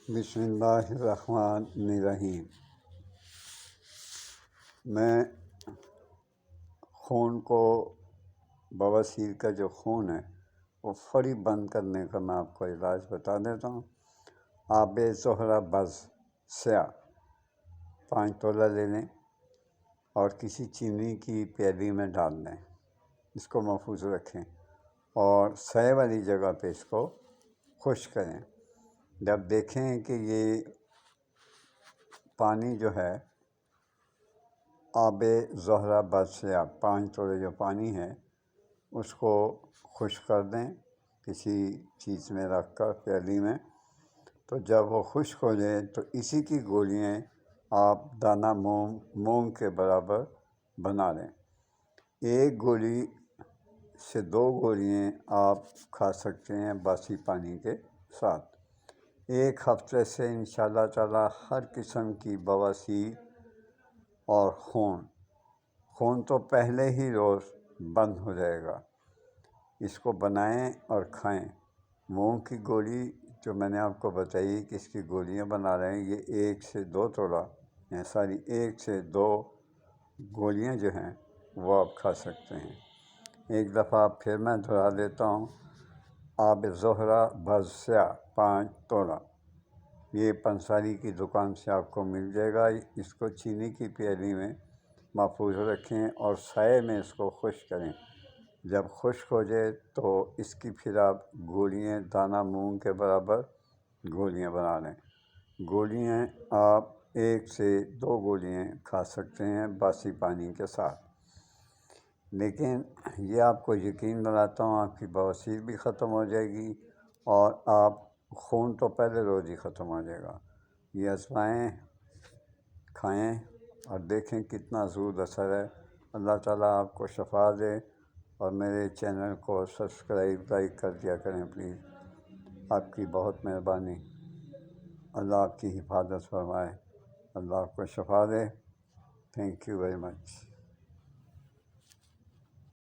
بسم اللہ الرحمن الرحیم۔ میں خون کو بواسیر کا جو خون ہے وہ فوری بند کرنے کا میں آپ کو علاج بتا دیتا ہوں۔ آب زہرہ بز سیاہ 5 تولہ لے لیں اور کسی چینی کی پیالی میں ڈال دیں، اس کو محفوظ رکھیں اور سائے والی جگہ پہ اس کو خشک کریں۔ جب دیکھیں کہ یہ پانی جو ہے آب زہرہ بز سیاہ 5 تولے جو پانی ہے اس کو خشک کر دیں کسی چیز میں رکھ کر پیالی میں۔ تو جب وہ خشک ہو جائے تو اسی کی گولیاں آپ دانہ مونگ کے برابر بنا لیں۔ 1 گولی سے 2 گولیاں آپ کھا سکتے ہیں باسی پانی کے ساتھ۔ 1 ہفتے سے انشاءاللہ تعالی ہر قسم کی بواسیر اور خون تو پہلے ہی روز بند ہو جائے گا۔ اس کو بنائیں اور کھائیں۔ مونگ کی گولی جو میں نے آپ کو بتائی کہ اس کی گولیاں بنا رہے ہیں، یہ 1 سے 2 تولہ 1 سے 2 گولیاں جو ہیں وہ آپ کھا سکتے ہیں۔ ایک دفعہ پھر میں دہرا دیتا ہوں۔ آب زہرہ بز سیاہ 5 تولہ، یہ پنساری کی دکان سے آپ کو مل جائے گا۔ اس کو چینی کی پیالی میں محفوظ رکھیں اور سائے میں اس کو خشک کریں۔ جب خشک ہو جائے تو اس کی پھر آپ گولیاں دانہ مونگ کے برابر گولیاں بنا لیں۔ گولیاں آپ 1 سے 2 گولیاں کھا سکتے ہیں باسی پانی کے ساتھ۔ لیکن یہ آپ کو یقین دلاتا ہوں آپ کی بواسیر بھی ختم ہو جائے گی اور آپ خون تو پہلے روز ہی ختم ہو جائے گا۔ یہ آزمائیں، کھائیں اور دیکھیں کتنا زود اثر ہے۔ اللہ تعالیٰ آپ کو شفا دے اور میرے چینل کو سبسکرائب لائک کر دیا کریں پلیز۔ آپ کی بہت مہربانی۔ اللہ آپ کی حفاظت فرمائے، اللہ آپ کو شفا دے۔ Thank you very much.